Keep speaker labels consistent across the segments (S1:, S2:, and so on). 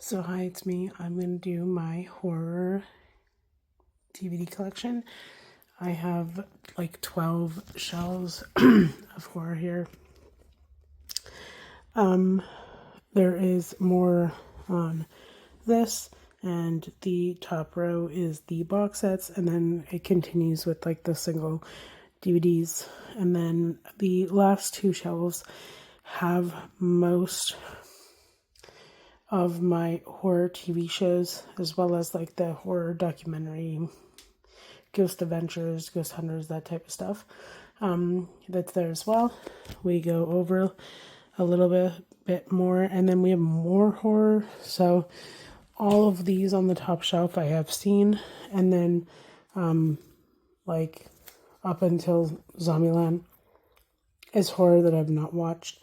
S1: So hi, it's me. I'm going to do my horror DVD collection. I have like 12 shelves of horror here. There is more on this, and the top row is the box sets, and then it continues with like the single DVDs. And then the last two shelves have most of my horror TV shows, as well as like the horror documentary, Ghost Adventures, Ghost Hunters, that type of stuff. That's there as well. We go over a little bit more, and then we have more horror. So all of these on the top shelf I have seen, and then like up until Zombieland is horror that I've not watched.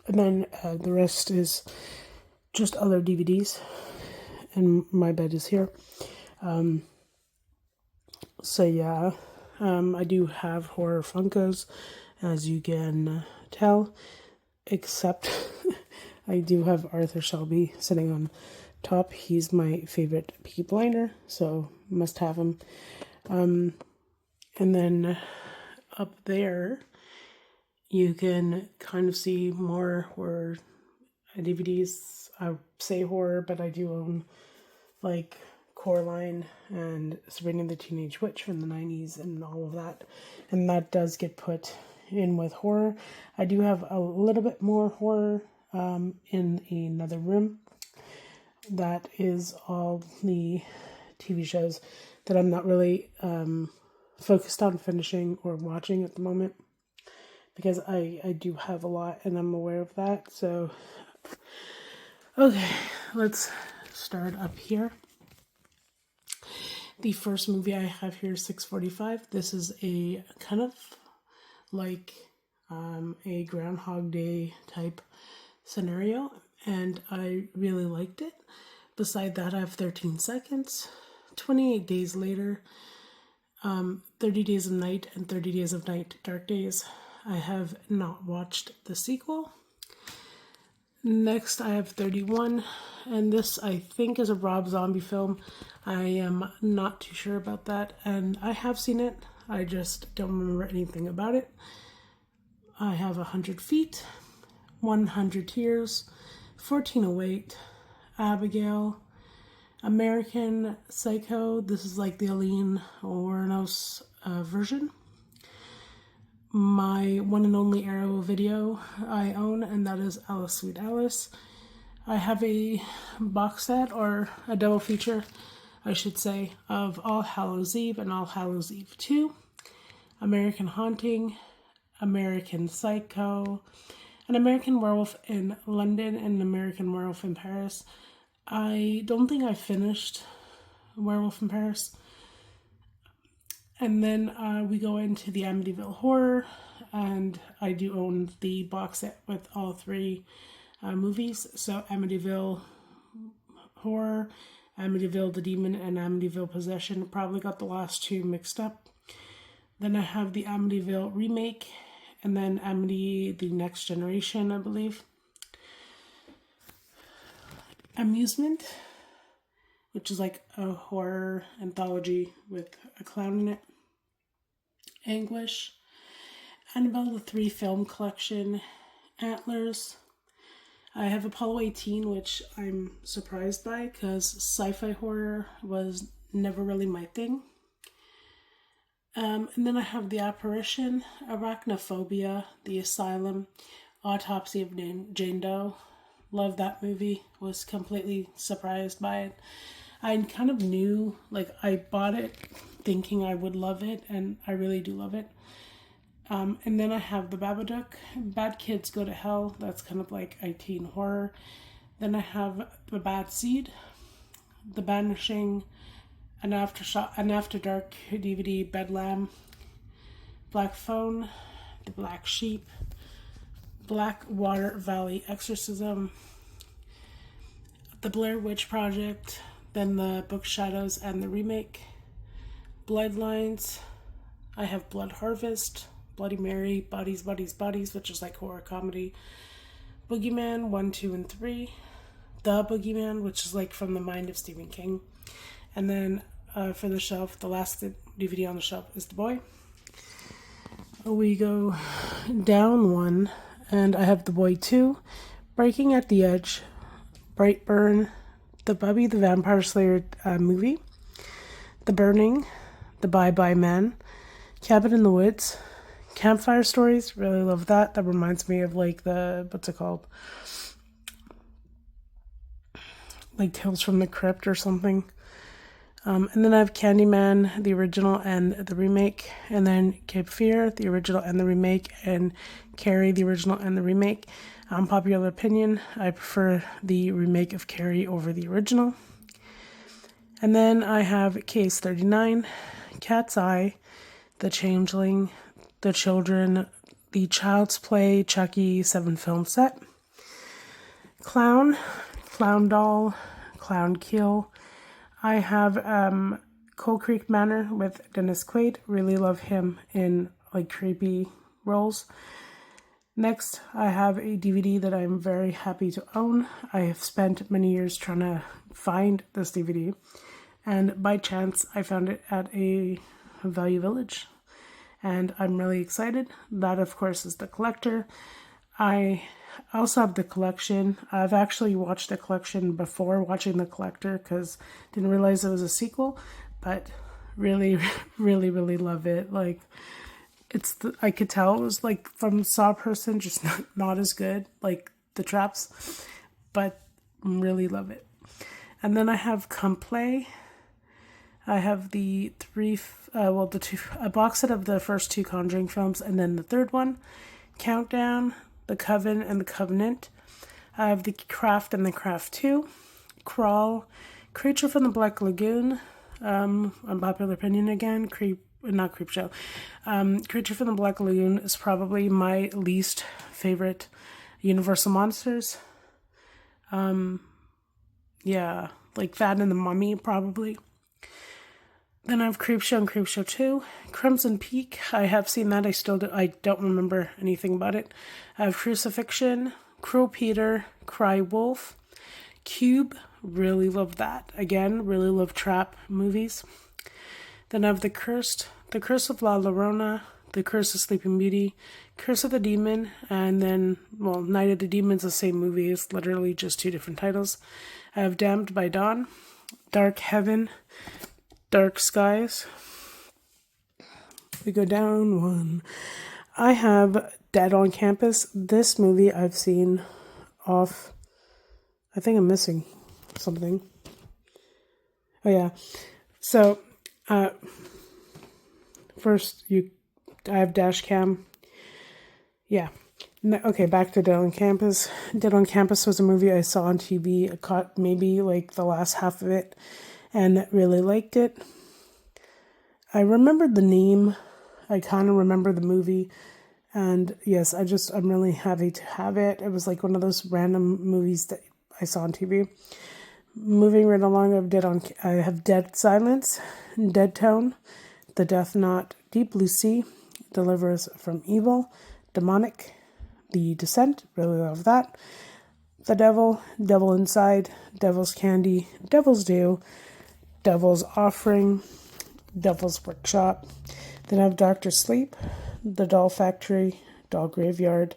S1: And then the rest is just other DVDs, and my bed is here. So yeah, I do have horror Funkos, as you can tell, except I do have Arthur Shelby sitting on top. He's my favorite Peaky Blinder, so must have him. And then up there, you can kind of see more horror DVDs. I say horror, but I do own like Coraline and Sabrina the Teenage Witch from the 90s and all of that. And that does get put in with horror. I do have a little bit more horror in another room. That is all the TV shows that I'm not really focused on finishing or watching at the moment, because I do have a lot and I'm aware of that. So, okay, let's start up here. The first movie I have here is 6:45. This is a kind of like a Groundhog Day type scenario, and I really liked it. Beside that, I have 13 Seconds, 28 Days Later, 30 Days of Night, and 30 Days of Night, Dark Days. I have not watched the sequel. Next, I have 31, and this I think is a Rob Zombie film. I am not too sure about that, and I have seen it. I just don't remember anything about it. I have 100 Feet, 100 Tears, 1408, Abigail, American Psycho. This is like the Aline Wuornos version. My one and only Arrow video I own, and that is Alice Sweet Alice. I have a box set, or a double feature, I should say, of All Hallows Eve and All Hallows Eve 2, American Haunting, American Psycho, An American Werewolf in London, and An American Werewolf in Paris. I don't think I finished Werewolf in Paris. And then we go into the Amityville Horror, and I do own the box set with all three movies. So Amityville Horror, Amityville the Demon, and Amityville Possession. Probably got the last two mixed up. Then I have the Amityville remake, and then Amity the Next Generation, I believe. Amusement, which is like a horror anthology with a clown in it. Anguish, Annabelle the 3 film collection, Antlers. I have Apollo 18, which I'm surprised by because sci-fi horror was never really my thing. And then I have The Apparition, Arachnophobia, The Asylum, Autopsy of Jane Doe. Love that movie. Was completely surprised by it. I kind of knew, like, I bought it thinking I would love it, and I really do love it. And then I have The Babadook, Bad Kids Go to Hell. That's kind of like a teen horror. Then I have The Bad Seed, The Banishing, An After Dark DVD, Bedlam, Black Phone, The Black Sheep, Blackwater Valley Exorcism, The Blair Witch Project, then the book Shadows and the remake, Bloodlines. I have Blood Harvest, Bloody Mary, Bodies, Bodies, Bodies, which is like horror comedy, Boogeyman 1, 2, and 3, The Boogeyman, which is like from the mind of Stephen King. And then for the shelf, the last DVD on the shelf is The Boy. We go down one, and I have The Boy 2, Breaking at the Edge, Brightburn, the Buffy the Vampire Slayer movie, The Burning, The Bye Bye Man, Cabin in the Woods, Campfire Stories, really love that. That reminds me of like what's it called? Like Tales from the Crypt or something. And then I have Candyman, the original and the remake. And then Cape Fear, the original and the remake. And Carrie, the original and the remake. Unpopular opinion, I prefer the remake of Carrie over the original. And then I have Case 39, Cat's Eye, The Changeling, The Children, The Child's Play, Chucky 7-film set, Clown, Clown Doll, Clown Kill. I have Coal Creek Manor with Dennis Quaid. Really love him in like creepy roles. Next, I have a DVD that I'm very happy to own. I have spent many years trying to find this DVD, and by chance, I found it at a Value Village, and I'm really excited. That, of course, is The Collector. I also have The Collection. I've actually watched The Collection before watching The Collector because didn't realize it was a sequel, but really, really, really love it. Like, I could tell it was like from Saw person, just not as good, like the traps, but really love it. And then I have Come Play. I have a box set of the first 2 Conjuring films, and then the third one, Countdown, The Coven and the Covenant. I have The Craft and The Craft 2, Crawl, Creature from the Black Lagoon, unpopular opinion again, Creature from the Black Lagoon is probably my least favorite Universal monsters. Yeah, like that and The Mummy probably. Then I have Creepshow and Creepshow 2. Crimson Peak, I have seen that. I don't remember anything about it. I have Crucifixion, Cruel Peter, Cry Wolf, Cube, really love that. Again, really love trap movies. Then I have The Curse of La Llorona, The Curse of Sleeping Beauty, Curse of the Demon, and then, Night of the Demon's the same movie. It's literally just 2 different titles. I have Damned by Dawn, Dark Heaven, Dark Skies. We go down one. I have Dead on Campus. This movie I've seen off. I think I'm missing something. Oh yeah. So, first I have Dashcam. Yeah. Okay, back to Dead on Campus. Dead on Campus was a movie I saw on TV. I caught maybe like the last half of it and really liked it. I remembered the name. I kind of remember the movie. And yes, I'm really happy to have it. It was like one of those random movies that I saw on TV. Moving right along, I have Dead Silence, Dead Tone, The Death Knot, Deep Blue Sea, Deliver Us from Evil, Demonic, The Descent, really love that. The Devil, Devil Inside, Devil's Candy, Devil's Due, Devil's Offering, Devil's Workshop. Then I have Doctor Sleep, The Doll Factory, Doll Graveyard.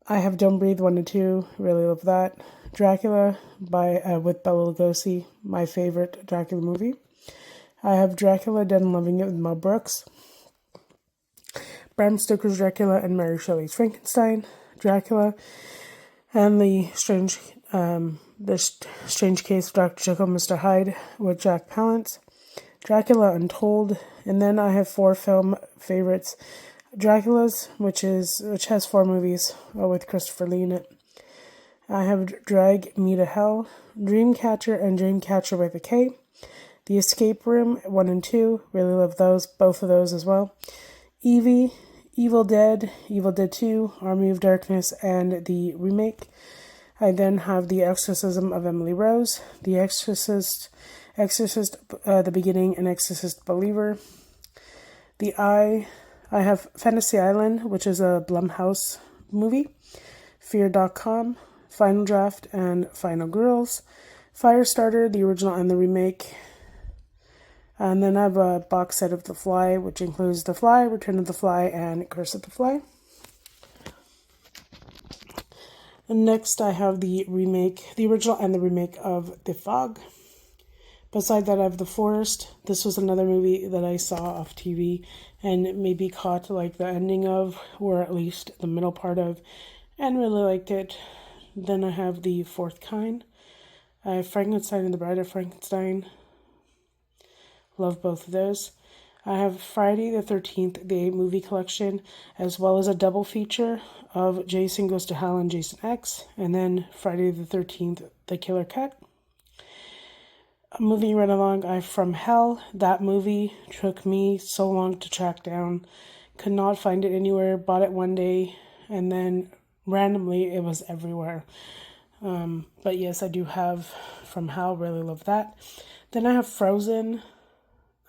S1: I have Don't Breathe 1 and 2, really love that. Dracula with Bela Lugosi, my favorite Dracula movie. I have Dracula, Dead and Loving It with Mel Brooks. Bram Stoker's Dracula and Mary Shelley's Frankenstein. Dracula and the Strange Case of Dr. Jekyll and Mr. Hyde with Jack Palance. Dracula Untold. And then I have 4 film favorites. Dracula's, which has 4 movies with Christopher Lee in it. I have Drag Me to Hell, Dreamcatcher and Dreamcatcher with a K. The Escape Room 1 and 2, really love those, both of those as well. Evie, Evil Dead 2, Army of Darkness, and the remake. I then have The Exorcism of Emily Rose, The Exorcist, The Beginning, and Exorcist Believer. The Eye, I have Fantasy Island, which is a Blumhouse movie. Fear.com, Final Draft, and Final Girls. Firestarter, the original and the remake. And then I have a box set of The Fly, which includes The Fly, Return of the Fly, and Curse of the Fly. And next I have the original and the remake of The Fog. Beside that I have The Forest. This was another movie that I saw off TV and maybe caught like the ending of, or at least the middle part of, and really liked it. Then I have The Fourth Kind. I have Frankenstein and the Bride of Frankenstein. Love both of those. I have Friday the 13th, the movie collection, as well as a double feature of Jason Goes to Hell and Jason X, and then Friday the 13th, The Killer Cut. Moving right along, I have From Hell. That movie took me so long to track down. Could not find it anywhere. Bought it one day, and then randomly it was everywhere. But yes, I do have From Hell. Really love that. Then I have Frozen.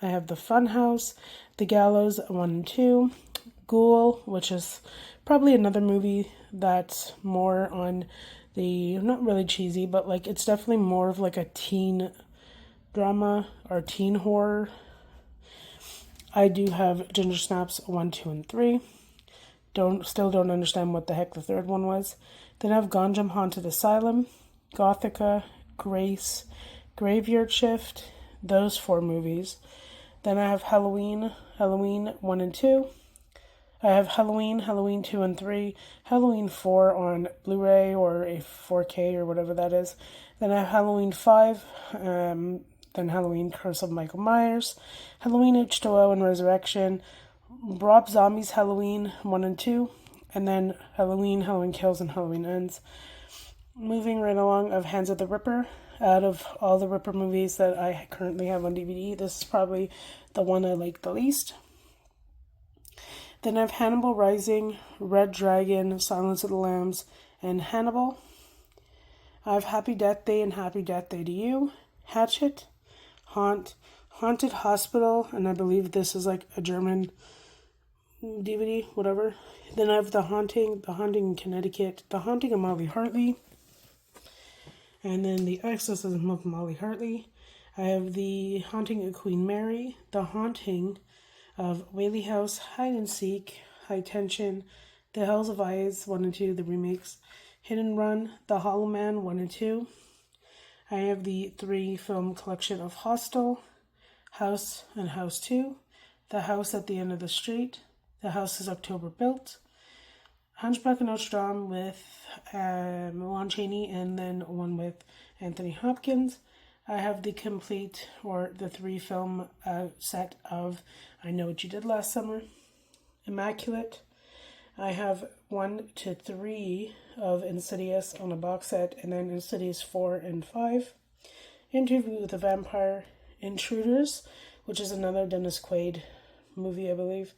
S1: I have The Funhouse, The Gallows 1 and 2, Ghoul, which is probably another movie that's more on the, not really cheesy, but like it's definitely more of like a teen drama or teen horror. I do have Ginger Snaps 1, 2, and 3. Still don't understand what the heck the third one was. Then I have Gonjam Haunted Asylum, Gothica, Grace, Graveyard Shift, those 4 movies. Then I have Halloween 1 and 2. I have Halloween 2 and 3, Halloween 4 on Blu-ray or a 4K or whatever that is. Then I have Halloween 5, then Halloween Curse of Michael Myers, Halloween H2O and Resurrection, Rob Zombie's Halloween 1 and 2, and then Halloween Kills, and Halloween Ends. Moving right along, of Hands of the Ripper. Out of all the Ripper movies that I currently have on DVD, this is probably the one I like the least. Then I have Hannibal Rising, Red Dragon, Silence of the Lambs, and Hannibal. I have Happy Death Day and Happy Death Day to You, Hatchet, Haunted Hospital, and I believe this is like a German DVD, whatever. Then I have The Haunting in Connecticut, The Haunting of Molly Hartley, and then The Exorcism of Molly Hartley. I have The Haunting of Queen Mary, The Haunting of Whaley House, Hide and Seek, High Tension, The Hells of Eyes 1 and 2, the remakes, Hit and Run, The Hollow Man 1 and 2. I have the 3 film collection of Hostel, House and House 2, The House at the End of the Street, The House is October Built, Hunchback of Notre Dame with Lon Chaney, and then one with Anthony Hopkins. I have the complete, or the 3 film set of I Know What You Did Last Summer, Immaculate. I have 1 to 3 of Insidious on a box set, and then Insidious 4 and 5. Interview with a Vampire, Intruders, which is another Dennis Quaid movie, I believe.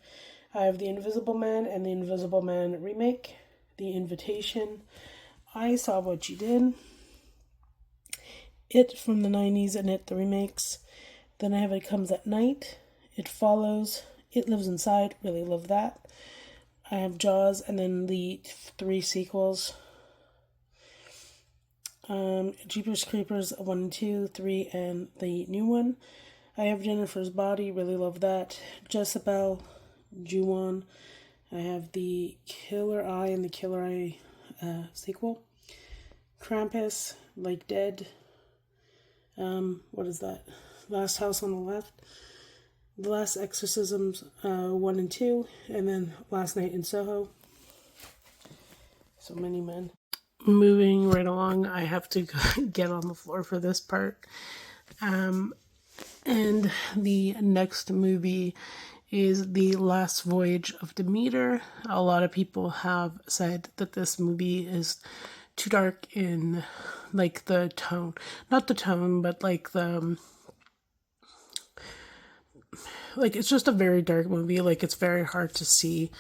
S1: I have The Invisible Man and The Invisible Man remake, The Invitation, I Saw What You Did, It from the 90s and It the remakes. Then I have It Comes at Night, It Follows, It Lives Inside, really love that. I have Jaws, and then the 3 sequels. Jeepers Creepers 1 and 2, 3, and the new one. I have Jennifer's Body, really love that. Jezebel, Ju-on. I have the Killer Eye and the Killer Eye sequel. Krampus, Like Dead. What is that? Last House on the Left. The Last Exorcisms 1 and 2. And then Last Night in Soho. So many men. Moving right along, I have to get on the floor for this part. And the next movie is The Last Voyage of Demeter. A lot of people have said that this movie is too dark in like the tone. Not the tone, but like the... Like, it's just a very dark movie. Like, it's very hard to see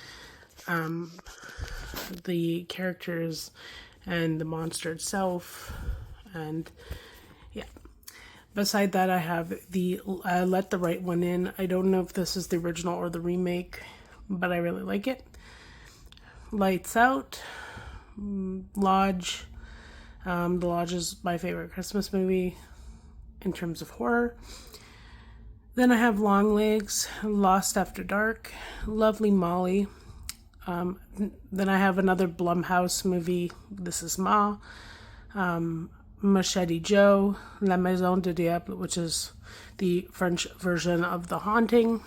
S1: the characters and the monster itself. And, yeah. Beside that, I have the Let the Right One In. I don't know if this is the original or the remake, but I really like it. Lights Out, Lodge, The Lodge is my favorite Christmas movie in terms of horror. Then I have Longlegs, Lost After Dark, Lovely Molly. Then I have another Blumhouse movie, This Is Ma, Machete Joe, La Maison du Diable, which is the French version of The Haunting,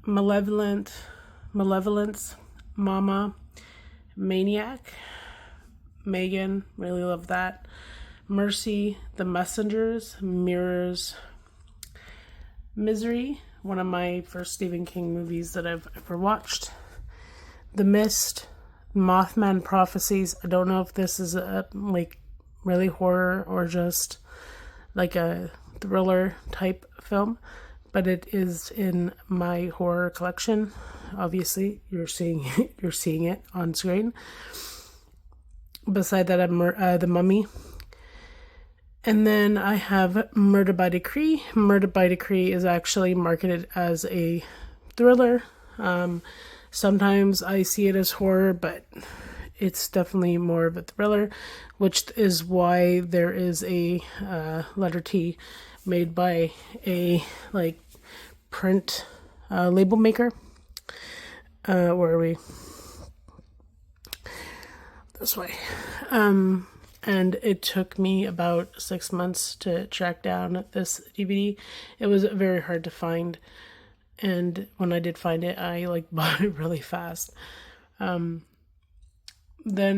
S1: Malevolence, Mama, Maniac, Megan, really love that, Mercy, The Messengers, Mirrors, Misery, one of my first Stephen King movies that I've ever watched, The Mist, Mothman Prophecies. I don't know if this is a really horror or just like a thriller type film, but it is in my horror collection. Obviously, you're seeing it on screen. Beside that, I have The Mummy. And then I have Murder by Decree. Murder by Decree is actually marketed as a thriller. Sometimes I see it as horror, but it's definitely more of a thriller, which is why there is a letter T made by a print label maker. Where are we? This way. And it took me about 6 months to track down this DVD. It was very hard to find, and when I did find it, I bought it really fast. Then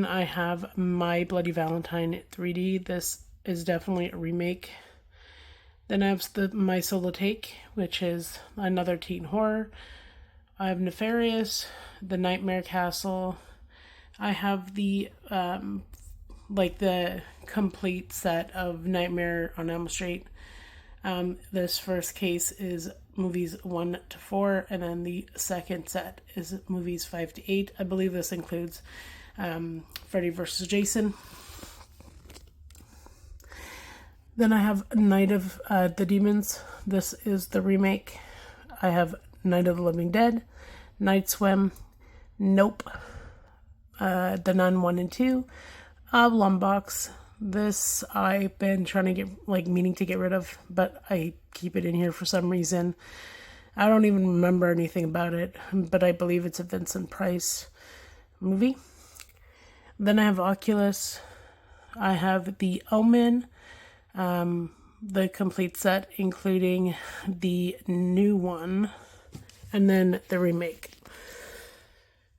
S1: I have My Bloody Valentine 3D. This is definitely a remake. Then I have My Solo Take, which is another teen horror. I have Nefarious, The Nightmare Castle. I have the the complete set of Nightmare on Elm Street. This first case is movies 1 to 4, and then the second set is movies 5 to 8. I believe this includes Freddy vs. Jason. Then I have Night of the Demons. This is the remake. I have Night of the Living Dead, Night Swim, Nope, The Nun 1 and 2, Lumbox. This I've been trying to get, meaning to get rid of, but I keep it in here for some reason. I don't even remember anything about it, but I believe it's a Vincent Price movie. Then I have Oculus. I have The Omen, the complete set, including the new one, and then the remake.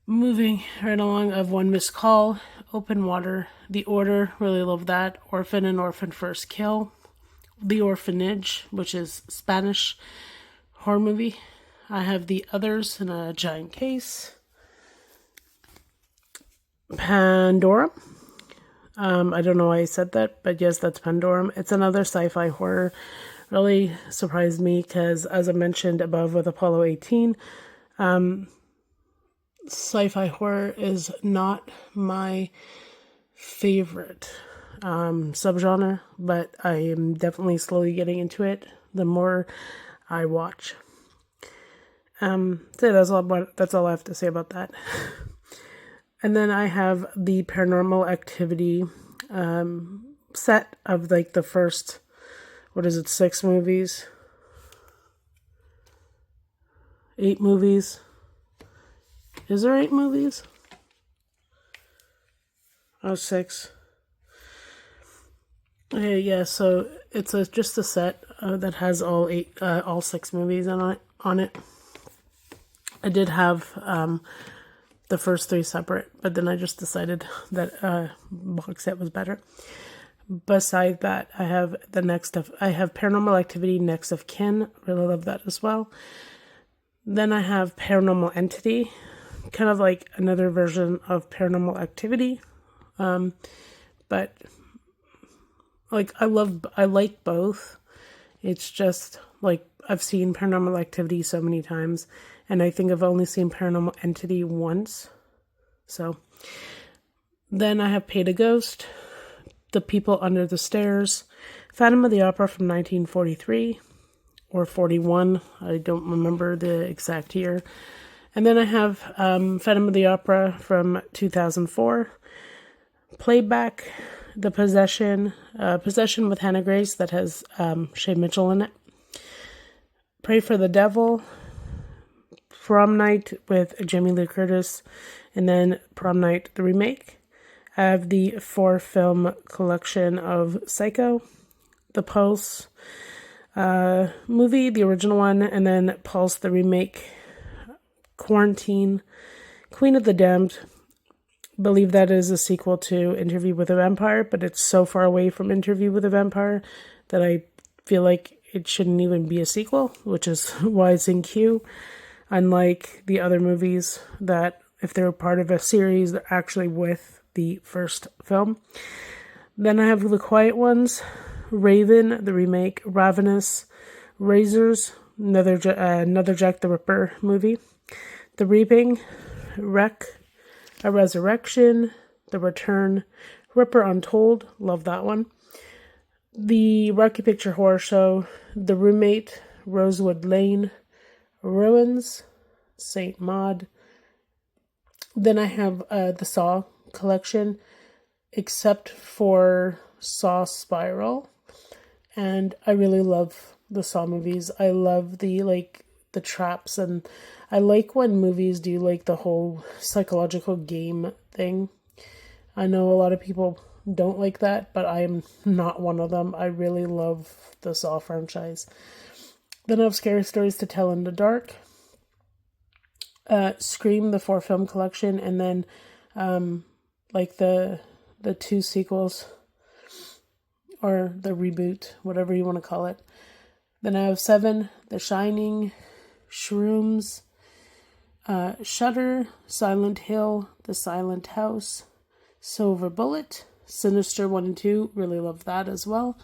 S1: Moving right along, of One Missed Call, Open Water, The Order, really love that, Orphan and Orphan First Kill, The Orphanage, which is Spanish horror movie. I have The Others in a giant case. Pandora. I don't know why I said that, but yes, that's Pandora. It's another sci-fi horror. Really surprised me because, as I mentioned above with Apollo 18, sci-fi horror is not my favorite subgenre, but I am definitely slowly getting into it the more I watch. So that's all I have to say about that. And then I have the Paranormal Activity set of the first, 6 movies? 8 movies? Is there 8 movies? Oh, 6. Okay, yeah, so it's just a set that has all 6 movies on it. I did have the first 3 separate, but then I just decided that box set was better. Beside that, I have Paranormal Activity, Next of Kin. Really love that as well. Then I have Paranormal Entity, kind of like another version of Paranormal Activity. But I like both. It's just I've seen Paranormal Activity so many times, and I think I've only seen Paranormal Entity once. So then I have Paid a Ghost, The People Under the Stairs, Phantom of the Opera from 1943 or 41. I don't remember the exact year. And then I have Phantom of the Opera from 2004, Playback, The Possession, Possession with Hannah Grace that has Shay Mitchell in it. Pray for the Devil, Prom Night with Jamie Lee Curtis, and then Prom Night, the remake. I have the 4-film collection of Psycho, The Pulse movie, the original one, and then Pulse, the remake, Quarantine, Queen of the Damned. Believe that is a sequel to Interview with a Vampire, but it's so far away from Interview with a Vampire that I feel like it shouldn't even be a sequel, which is why it's in queue. Unlike the other movies that, if they're part of a series, they're actually with the first film. Then I have The Quiet Ones, Raven, the remake, Ravenous, Razors, another Jack the Ripper movie, The Reaping, Wreck, A Resurrection, The Return, Ripper Untold, love that one, The Rocky Picture Horror Show, The Roommate, Rosewood Lane, Ruins, Saint Maud. Then I have the Saw collection, except for Saw Spiral. And I really love the Saw movies. I love the traps, and I like when movies do like the whole psychological game thing. I know a lot of people don't like that, but I am not one of them. I really love the Saw franchise. Then I have Scary Stories to Tell in the Dark, Scream, the 4-film collection, and then the 2 sequels, or the reboot, whatever you want to call it. Then I have 7, The Shining, Shrooms, Shudder, Silent Hill, The Silent House, Silver Bullet, Sinister 1 and 2, really love that as well,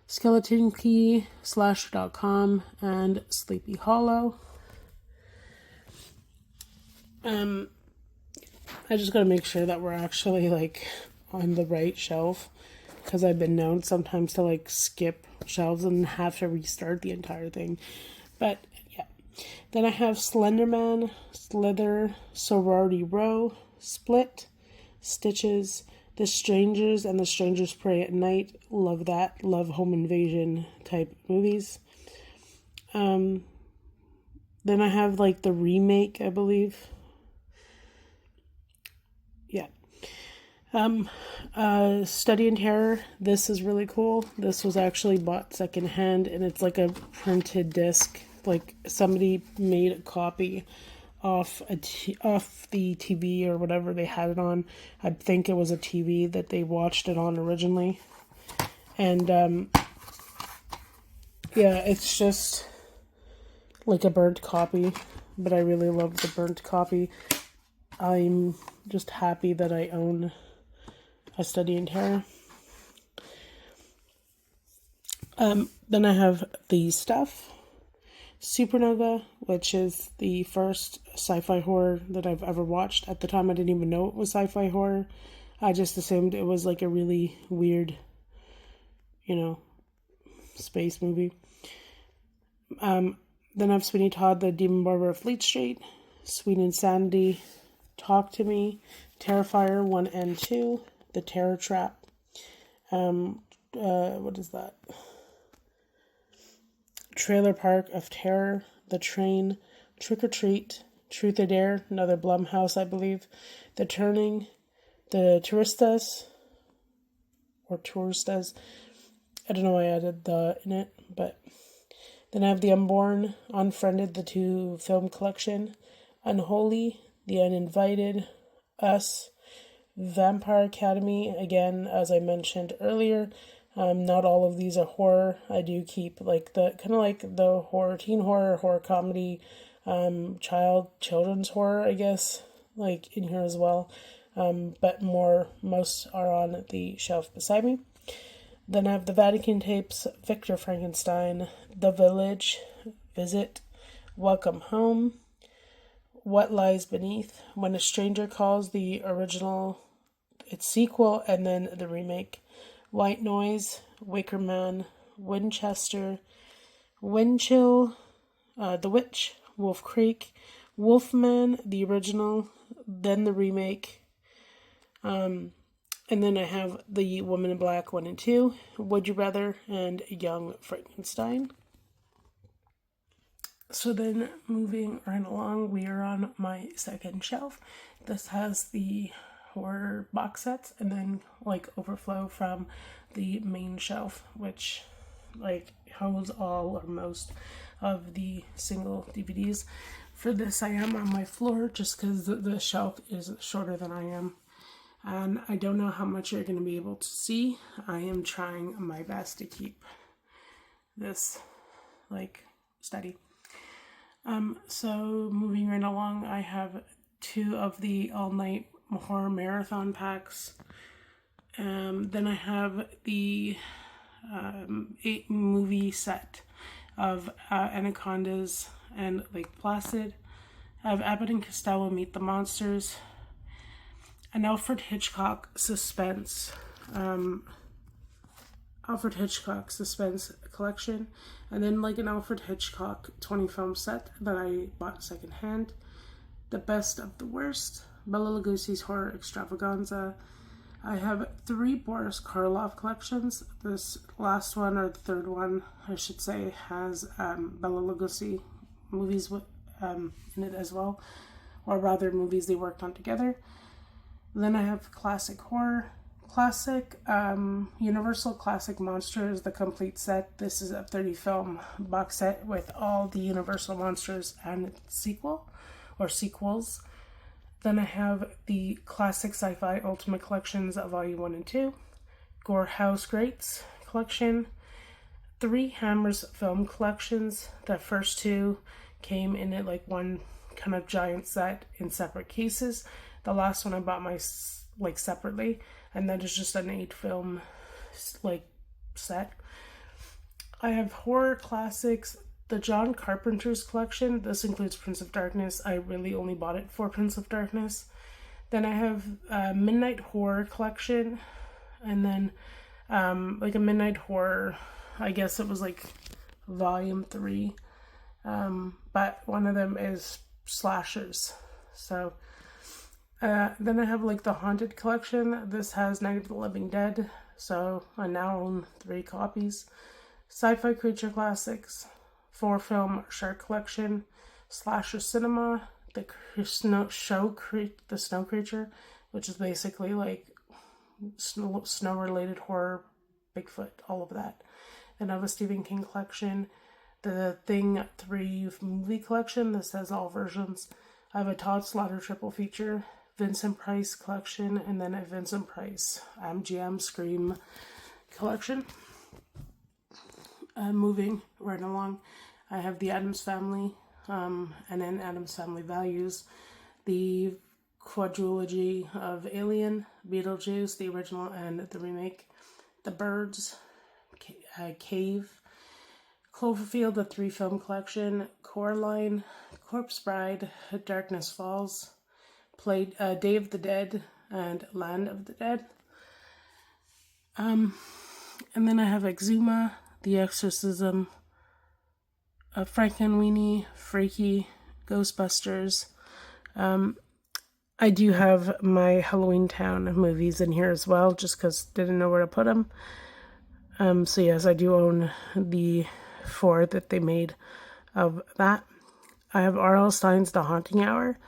S1: Skeleton Key, Slasher.com, and Sleepy Hollow. I just gotta make sure that we're actually on the right shelf, because I've been known sometimes to skip shelves and have to restart the entire thing. But yeah. Then I have Slenderman, Slither, Sorority Row, Split, Stitches, The Strangers, and The Strangers Prey at Night. Love that. Love home invasion type movies. Then I have the remake, I believe. Yeah. Study in Terror. This is really cool. This was actually bought secondhand, and it's a printed disc. Somebody made a copy off the TV or whatever they had it on. I think it was a TV that they watched it on originally. And yeah, it's just a burnt copy, but I really love the burnt copy. I'm just happy that I own A Study in Terror. Then I have The Stuff, Supernova, which is the first sci-fi horror that I've ever watched. At the time, I didn't even know it was sci-fi horror. I just assumed it was a really weird, space movie. Then I have Sweeney Todd, The Demon Barber of Fleet Street, Sweet Insanity, Talk to Me, Terrifier 1 and 2, The Terror Trap. What is that? Trailer Park of Terror, The Train, Trick or Treat, Truth or Dare, another Blumhouse, I believe, The Turning, The Touristas, or Touristas. I don't know why I added the in it, but then I have The Unborn, Unfriended, the 2-film collection, Unholy, The Uninvited, Us, Vampire Academy, again, as I mentioned earlier. Not all of these are horror. I do keep the horror, teen horror, horror comedy, children's horror, I guess, in here as well. But most are on the shelf beside me. Then I have The Vatican Tapes, Victor Frankenstein, The Village, Visit, Welcome Home, What Lies Beneath, When a Stranger Calls, the original, its sequel, and then the remake, White Noise, Wicker Man, Winchester, Windchill, The Witch, Wolf Creek, Wolfman, the original, then the remake, and And then I have The Woman in Black 1 and 2, Would You Rather, and Young Frankenstein. So then moving right along, we are on my second shelf. This has the horror box sets and then like overflow from the main shelf, which like holds all or most of the single DVDs. For this, I am on my floor just because the shelf is shorter than I am. And I don't know how much you're going to be able to see. I am trying my best to keep this like steady. So moving right along, I have 2 of the all-night horror marathon packs. Then I have the 8 movie set of Anacondas and Lake Placid. I have Abbott and Costello Meet the Monsters, an Alfred Hitchcock suspense collection, and then like an Alfred Hitchcock 20 film set that I bought secondhand. The Best of the Worst, Bela Lugosi's Horror Extravaganza. I have 3 Boris Karloff collections. This last one, or the third one, I should say, has Bela Lugosi movies in it as well, or rather movies they worked on together. Then I have Classic Horror, Classic Universal Classic Monsters, the complete set. This is a 30 film box set with all the Universal Monsters and sequels. Then I have the Classic Sci-Fi Ultimate Collections of Volume 1 and 2, Gore House Greats Collection, 3 Hammers Film Collections. The first 2 came in it like one kind of giant set in separate cases. The last one I bought separately, and that is just an 8 film like set. I have Horror Classics, the John Carpenter's collection. This includes Prince of Darkness. I really only bought it for Prince of Darkness. Then I have Midnight Horror collection, and then like a Midnight Horror, I guess it was like volume 3, but one of them is slashers. So then I have like the Haunted collection. This has Night of the Living Dead, so I now own 3 copies. Sci-Fi Creature Classics, 4 film Shark collection, Slasher Cinema, the Snow Creature, which is basically like snow related horror, Bigfoot, all of that. Then I have a Stephen King collection, the Thing 3 movie collection. This has all versions. I have a Todd Slaughter triple feature, Vincent Price collection, and then a Vincent Price MGM Scream collection. Moving right along, I have the Addams Family, and then Addams Family Values, the quadrilogy of Alien, Beetlejuice, the original and the remake, The Birds, Cave, Cloverfield, the 3 film collection, Coraline, Corpse Bride, Darkness Falls, Day of the Dead, and Land of the Dead. And then I have Exuma, The Exorcism, Frankenweenie, Freaky, Ghostbusters. I do have my Halloween Town movies in here as well, just because didn't know where to put them. So yes, I do own the 4 that they made of that. I have R.L. Stein's The Haunting Hour,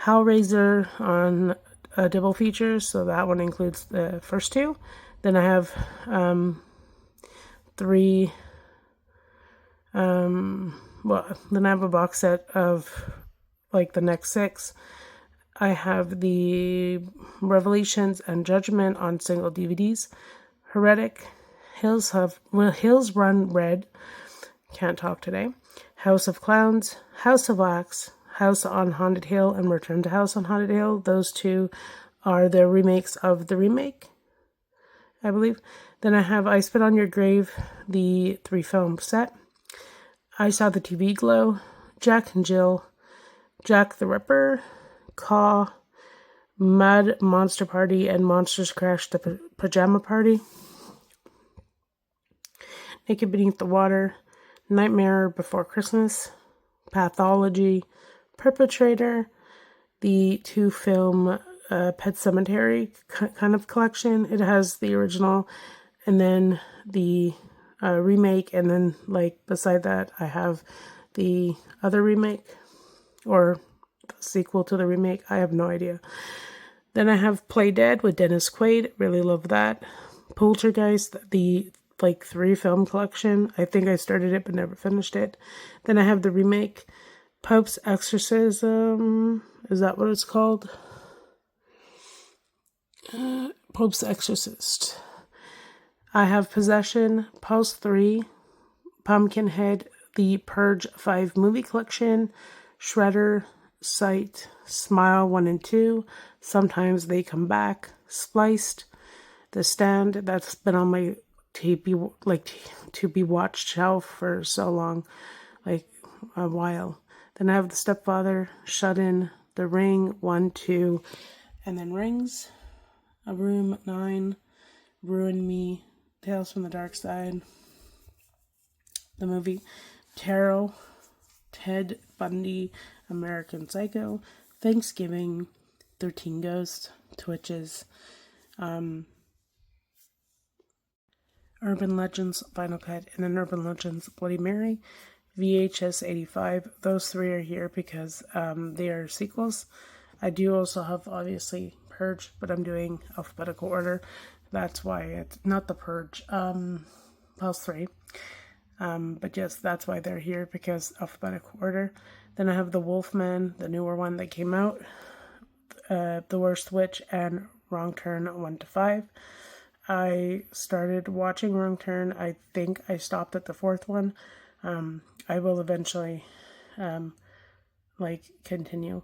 S1: Hellraiser on a double feature, so that one includes the first 2. Then I have 3. Then I have a box set of like the next 6. I have the Revelations and Judgment on single DVDs, Heretic, Hills Run Red, can't talk today, House of Clowns, House of Wax, House on Haunted Hill, and Return to House on Haunted Hill. Those 2 are the remakes of the remake, I believe. Then I have I Spit on Your Grave, the 3 film set, I Saw the TV Glow, Jack and Jill, Jack the Ripper, Caw, Mud Monster Party, and Monsters Crash the Pajama Party, Naked Beneath the Water, Nightmare Before Christmas, Pathology, Perpetrator, the 2 film Pet Cemetery kind of collection. It has the original and then the remake, and then like beside that I have the other remake or the sequel to the remake. I have no idea. Then I have Play Dead with Dennis Quaid. Really love that. Poltergeist, the like 3 film collection. I think I started it but never finished it. Then I have the remake, Pope's Exorcism. Is that what it's called? Pope's Exorcist. I have Possession, Pulse 3, Pumpkinhead, the Purge 5 movie collection, Shredder, Sight, Smile 1 and 2, Sometimes They Come Back, Spliced, The Stand. That's been on my to be watched shelf for so long, like a while. Then I have The Stepfather, Shut In, The Ring 1, 2, and then Rings, A Room 9, Ruin Me, Tales from the Dark Side, the movie, Tarot, Ted Bundy, American Psycho, Thanksgiving, 13 Ghosts, Twitches, Urban Legends, Final Cut, and then Urban Legends, Bloody Mary, VHS 85. Those 3 are here because they are sequels. I do also have, obviously, Purge, but I'm doing alphabetical order. That's why it's not the Purge, Pulse 3. But yes, that's why they're here, because alphabetical order. Then I have The Wolfman, the newer one that came out, The Worst Witch, and Wrong Turn 1 to 5. I started watching Wrong Turn. I think I stopped at the 4th one. I will eventually, continue.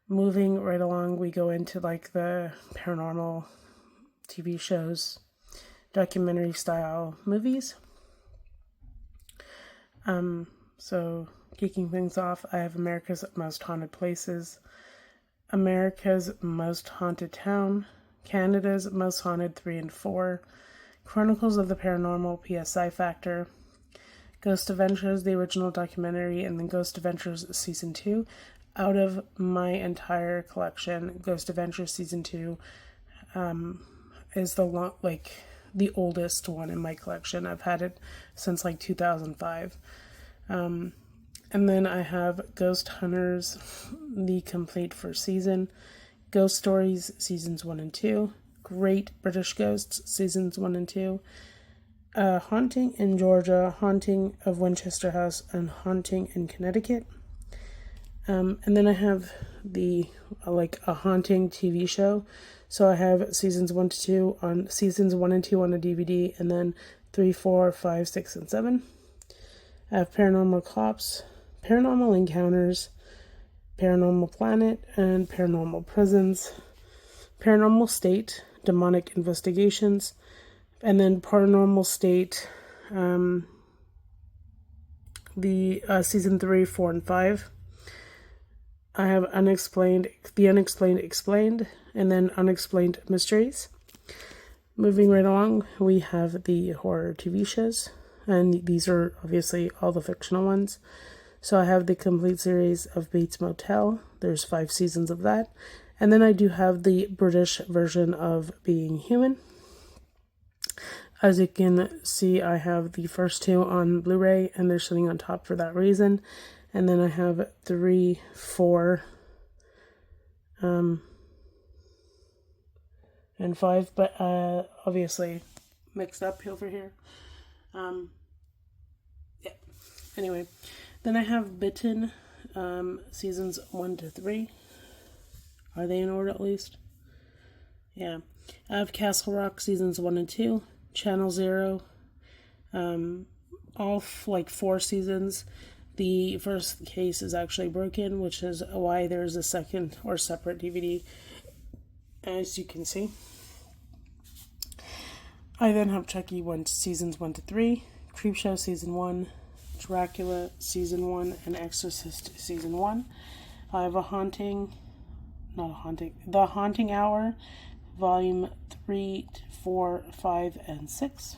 S1: Moving right along, we go into like the paranormal TV shows, documentary style movies. So kicking things off, I have America's Most Haunted Places, America's Most Haunted Town, Canada's Most Haunted 3 and 4, Chronicles of the Paranormal, PSI Factor, Ghost Adventures, the original documentary, and then Ghost Adventures Season 2. Out of my entire collection, Ghost Adventures Season 2 is the oldest one in my collection. I've had it since 2005. And then I have Ghost Hunters, the complete first season, Ghost Stories Seasons 1 and 2, Great British Ghosts Seasons 1 and 2, Haunting in Georgia, Haunting of Winchester House, and Haunting in Connecticut. And then I have the a haunting TV show. So I have seasons 1 to 2 on seasons 1 and 2 on a DVD, and then 3, 4, 5, 6, and 7. I have Paranormal Cops, Paranormal Encounters, Paranormal Planet, and Paranormal Prisons, Paranormal State, Demonic Investigations, and then Paranormal State, season 3, 4, and 5. I have The Unexplained Explained, and then Unexplained Mysteries. Moving right along, we have the horror TV shows, and these are obviously all the fictional ones. So I have the complete series of Bates Motel. There's 5 seasons of that. And then I do have the British version of Being Human. As you can see, I have the first 2 on Blu-ray, and they're sitting on top for that reason. And then I have 3, 4, and 5, but obviously mixed up over here. Yeah. Anyway, then I have Bitten, seasons 1 to 3. Are they in order at least? Yeah. I have Castle Rock seasons 1 and 2, Channel Zero, all 4 seasons. The first case is actually broken, which is why there's a second or separate DVD, as you can see. I then have Chucky seasons 1 to 3, Creepshow season 1, Dracula season 1, and Exorcist season 1. I have The Haunting Hour, volume 3, 4, 5, and 6.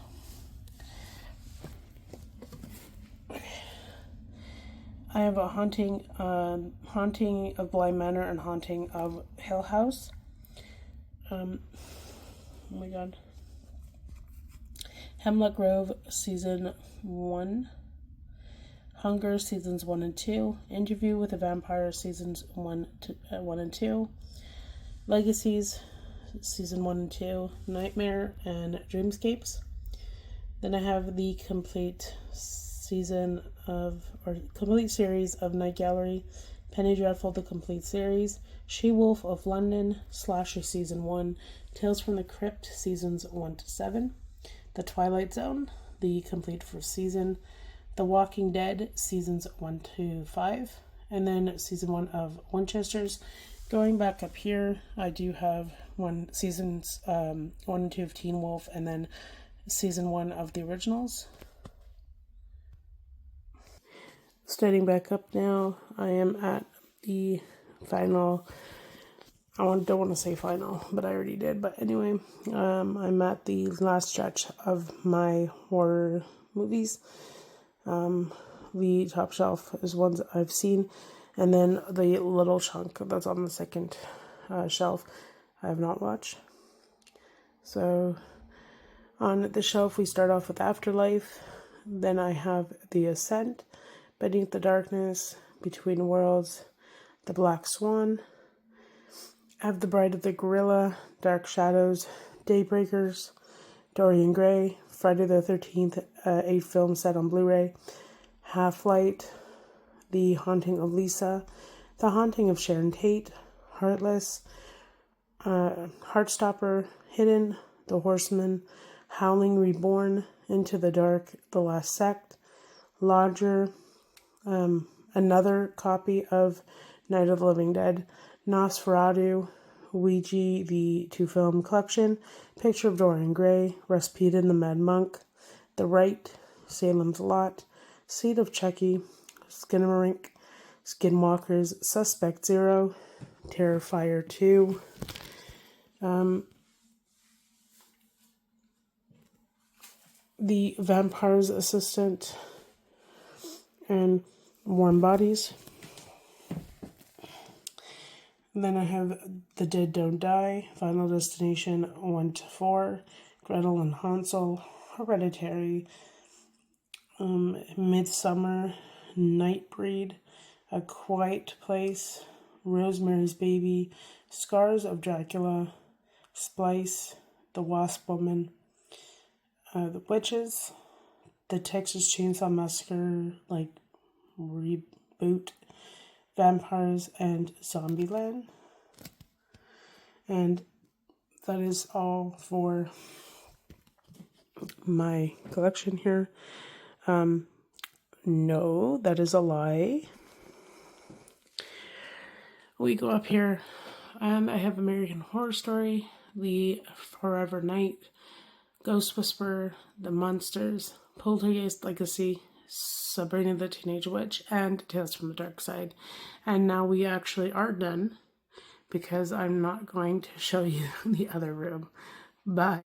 S1: I have a Haunting of Bly Manor and Haunting of Hill House. Oh my god. Hemlock Grove Season 1. Hunger Seasons 1 and 2. Interview with a Vampire Seasons 1 and 2. Legacies Season 1 and 2. Nightmare and Dreamscapes. Then I have the complete series of Night Gallery, Penny Dreadful, the complete series, She-Wolf of London, Slasher Season 1, Tales from the Crypt Seasons 1 to 7, The Twilight Zone, the complete first season, The Walking Dead Seasons 1 to 5, and then Season 1 of Winchesters. Going back up here, I do have seasons 1 and 2 of Teen Wolf, and then Season 1 of the originals. Starting back up now, I am at the final, don't want to say final, but I already did. But anyway, I'm at the last stretch of my horror movies. The top shelf is ones I've seen, and then the little chunk that's on the second shelf I have not watched. So on the shelf, we start off with Afterlife. Then I have The Ascent, Beneath the Darkness, Between Worlds, The Black Swan. I have The Bride of the Gorilla, Dark Shadows, Daybreakers, Dorian Gray, Friday the 13th, 8 film set on Blu-ray, Half-Light, The Haunting of Lisa, The Haunting of Sharon Tate, Heartless, Heartstopper, Hidden, The Horseman, Howling Reborn, Into the Dark, The Last Sect, Lodger, another copy of Night of the Living Dead, Nosferatu, Ouija, the 2-film collection, Picture of Dorian Gray, Rasputin the Mad Monk, The Rite, Salem's Lot, Seed of Chucky, Skinamarink, Skinwalkers, Suspect Zero, Terrifier 2, The Vampire's Assistant, and Warm Bodies. And then I have The Dead Don't Die, Final Destination 1 to 4, Gretel and Hansel, Hereditary, Midsummer, Nightbreed, A Quiet Place, Rosemary's Baby, Scars of Dracula, Splice, The Wasp Woman, The Witches, The Texas Chainsaw Massacre, reboot, Vampires, and Zombieland. And that is all for my collection here. No, that is a lie. We go up here, and I have American Horror Story, The Forever Night, Ghost Whisperer, The Monsters, Poltergeist Legacy, Sabrina the Teenage Witch, and Tales from the Dark Side. And now we actually are done, because I'm not going to show you the other room. Bye.